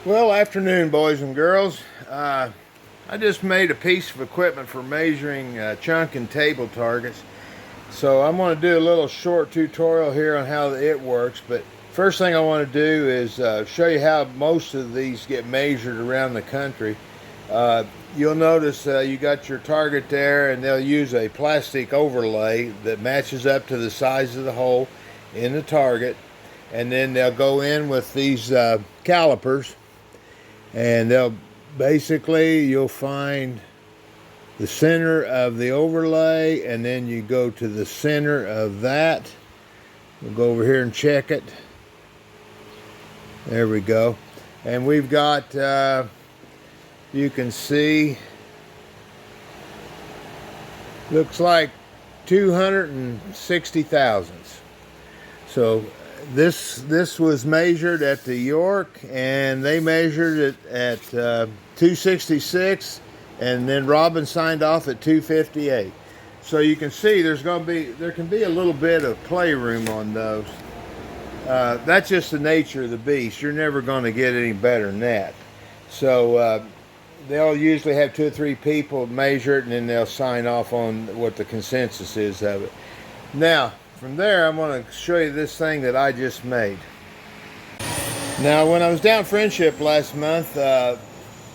Well, afternoon, boys and girls. I just made a piece of equipment for measuring chunk and table targets. So I'm going to do a little short tutorial here on how it works. But first thing I want to do is show you how most of these get measured around the country. You'll notice you got your target there, and they'll use a plastic overlay that matches up to the size of the hole in the target. And then they'll go in with these calipers. And you'll find the center of the overlay, and then you go to the center of that. We'll go over here and check it. There we go. And we've got, you can see, looks like 260 thousandths. So this was measured at the York, and they measured it at 266, and then Robin signed off at 258. So you can see there can be a little bit of playroom on those. That's just the nature of the beast. You're never going to get any better than that. So they'll usually have 2 or 3 people measure it, and then they'll sign off on what the consensus is of it. Now, from there, I'm going to show you this thing that I just made. Now, when I was down Friendship last month,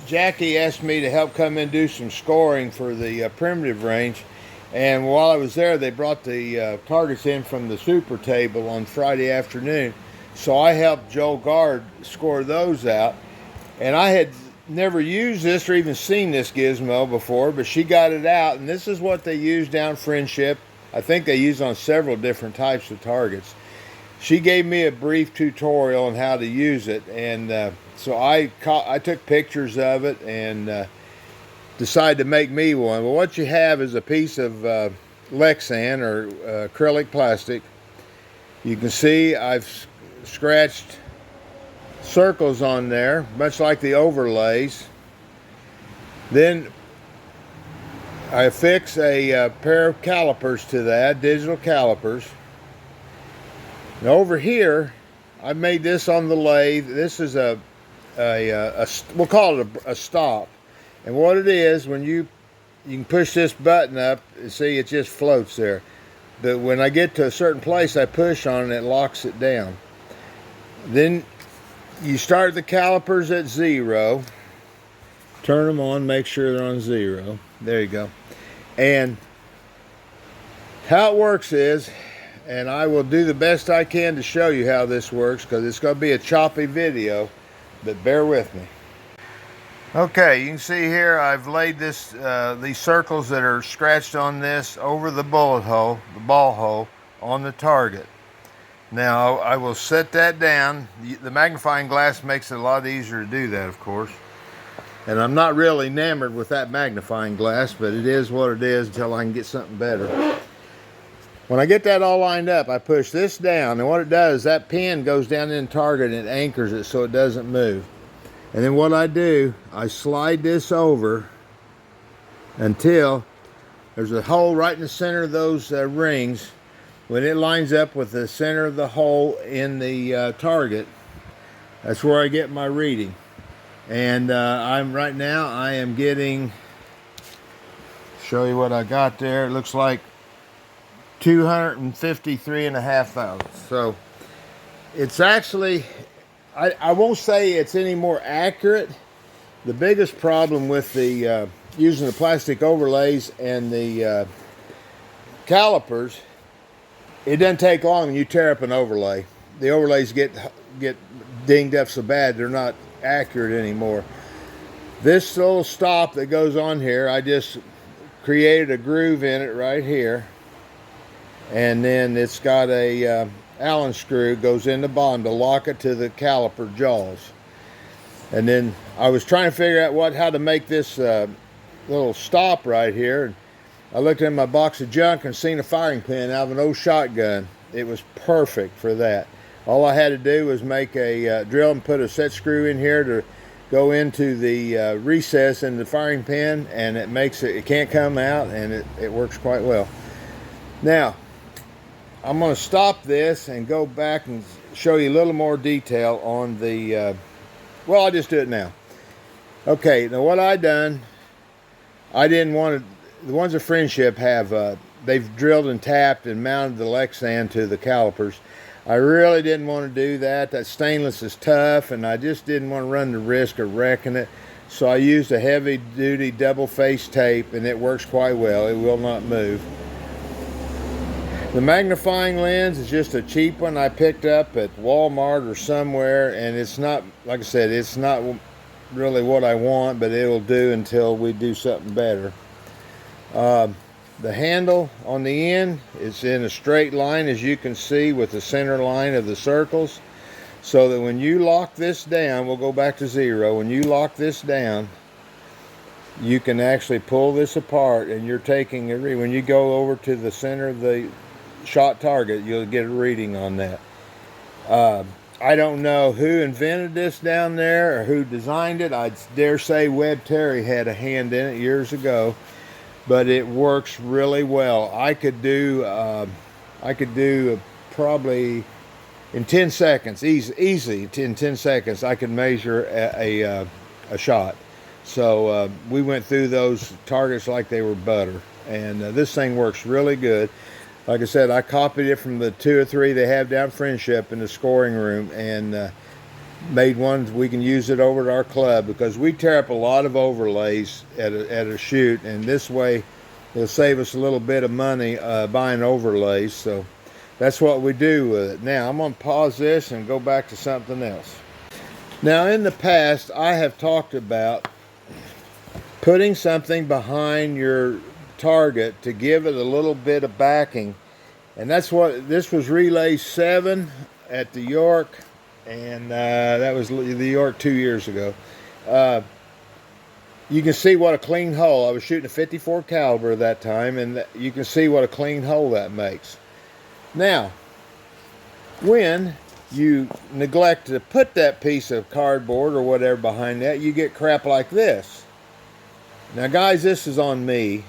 Jackie asked me to help come in and do some scoring for the primitive range. And while I was there, they brought the targets in from the super table on Friday afternoon. So I helped Joel Gard score those out. And I had never used this or even seen this gizmo before, but she got it out. And this is what they use down Friendship. I think they use on several different types of targets. She gave me a brief tutorial on how to use it, and so I took pictures of it and decided to make me one. Well, what you have is a piece of Lexan or acrylic plastic. You can see I've scratched circles on there, much like the overlays. Then I affix a pair of calipers to that, digital calipers. And over here, I made this on the lathe. This is we'll call it a stop. And what it is, when you can push this button up, see it just floats there. But when I get to a certain place, I push on it and it locks it down. Then you start the calipers at 0. Turn them on, make sure they're on 0. There you go. And how it works is, and I will do the best I can to show you how this works, because it's going to be a choppy video, but bear with me. Okay, you can see here I've laid these circles that are scratched on this over the bullet hole, the ball hole, on the target. Now I will set that down. The magnifying glass makes it a lot easier to do that, of course. And I'm not really enamored with that magnifying glass, but it is what it is until I can get something better. When I get that all lined up, I push this down, and what it does, that pin goes down in the target and it anchors it so it doesn't move. And then what I do, I slide this over until there's a hole right in the center of those rings. When it lines up with the center of the hole in the target, that's where I get my reading. And right now I am getting, show you what I got there. It looks like 253.5 thousandths. So it's actually, I won't say it's any more accurate. The biggest problem with the using the plastic overlays and the calipers, it doesn't take long and you tear up an overlay. The overlays get dinged up so bad they're not accurate anymore. This little stop that goes on here, I just created a groove in it right here, and then it's got a Allen screw goes in the bottom to lock it to the caliper jaws. And then I was trying to figure out how to make this little stop right here, and I looked in my box of junk and seen a firing pin out of an old shotgun. It was perfect for that. All I had to do was make a drill and put a set screw in here to go into the recess in the firing pin, and it can't come out, and it works quite well. Now, I'm going to stop this and go back and show you a little more detail on the Well, I'll just do it now. Okay, now what I done, I didn't want to, the ones of Friendship have, they've drilled and tapped and mounted the Lexan to the calipers. I really didn't want to do that. That stainless is tough, and I just didn't want to run the risk of wrecking it. So I used a heavy-duty double-face tape, and it works quite well. It will not move. The magnifying lens is just a cheap one I picked up at Walmart or somewhere, and it's not, like I said, it's not really what I want, but it'll do until we do something better. The handle on the end is in a straight line, as you can see, with the center line of the circles, so that when you lock this down, we'll go back to 0. When you lock this down, you can actually pull this apart, and you're taking a reading. When you go over to the center of the shot target, you'll get a reading on that. I don't know who invented this down there or who designed it. I dare say Webb Terry had a hand in it years ago, but it works really well. I could do probably in 10 seconds, easy in 10 seconds, I could measure a shot. So we went through those targets like they were butter, and this thing works really good. Like I said, I copied it from the 2 or 3 they have down Friendship in the scoring room, and made one. We can use it over at our club because we tear up a lot of overlays at a shoot, and this way it'll save us a little bit of money buying overlays. So that's what we do with it. Now I'm going to pause this and go back to something else. Now, in the past, I have talked about putting something behind your target to give it a little bit of backing, and that's what this was. Relay 7 at the York, and that was the York 2 years ago. You can see what a clean hole. I was shooting a 54 caliber at that time, and you can see what a clean hole that makes. Now, when you neglect to put that piece of cardboard or whatever behind that, you get crap like this. Now, guys, this is on me.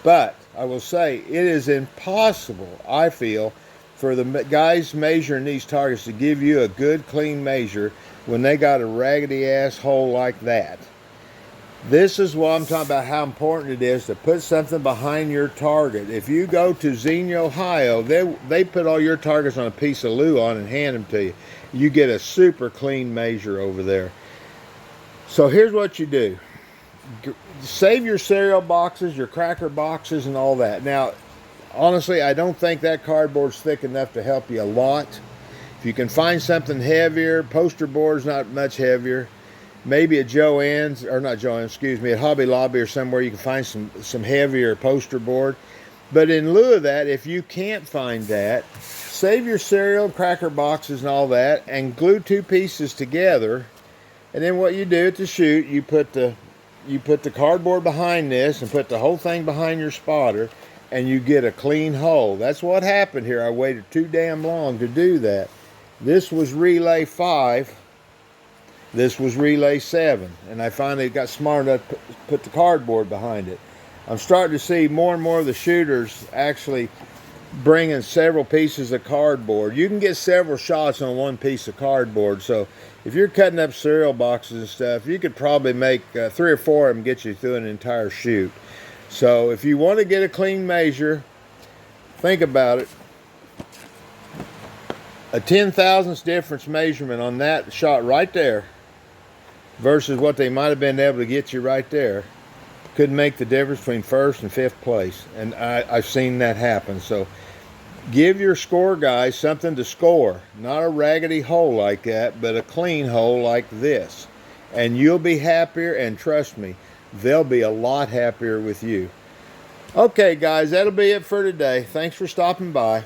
But I will say it is impossible, I feel, for the guys measuring these targets to give you a good clean measure when they got a raggedy ass hole like that. This is what I'm talking about, how important it is to put something behind your target. If you go to Xenia, Ohio, they put all your targets on a piece of Luan and hand them to you. You get a super clean measure over there. So here's what you do. Save your cereal boxes, your cracker boxes, and all that. Now, honestly, I don't think that cardboard's thick enough to help you a lot. If you can find something heavier, poster board's not much heavier. Maybe at Joann's, or not Joann's, excuse me, at Hobby Lobby or somewhere you can find some heavier poster board. But in lieu of that, if you can't find that, save your cereal, cracker boxes, and all that, and glue 2 pieces together. And then what you do at the shoot, you put the cardboard behind this and put the whole thing behind your spotter, and you get a clean hole. That's what happened here. I waited too damn long to do that. This was relay 5. This was relay 7. And I finally got smart enough to put the cardboard behind it. I'm starting to see more and more of the shooters actually bringing several pieces of cardboard. You can get several shots on one piece of cardboard. So if you're cutting up cereal boxes and stuff, you could probably make 3 or 4 of them get you through an entire shoot. So if you want to get a clean measure, think about it. A 10,000ths difference measurement on that shot right there versus what they might have been able to get you right there could make the difference between 1st and 5th place. And I've seen that happen. So give your score guys something to score. Not a raggedy hole like that, but a clean hole like this. And you'll be happier, and trust me, they'll be a lot happier with you. Okay, guys, that'll be it for today. Thanks for stopping by.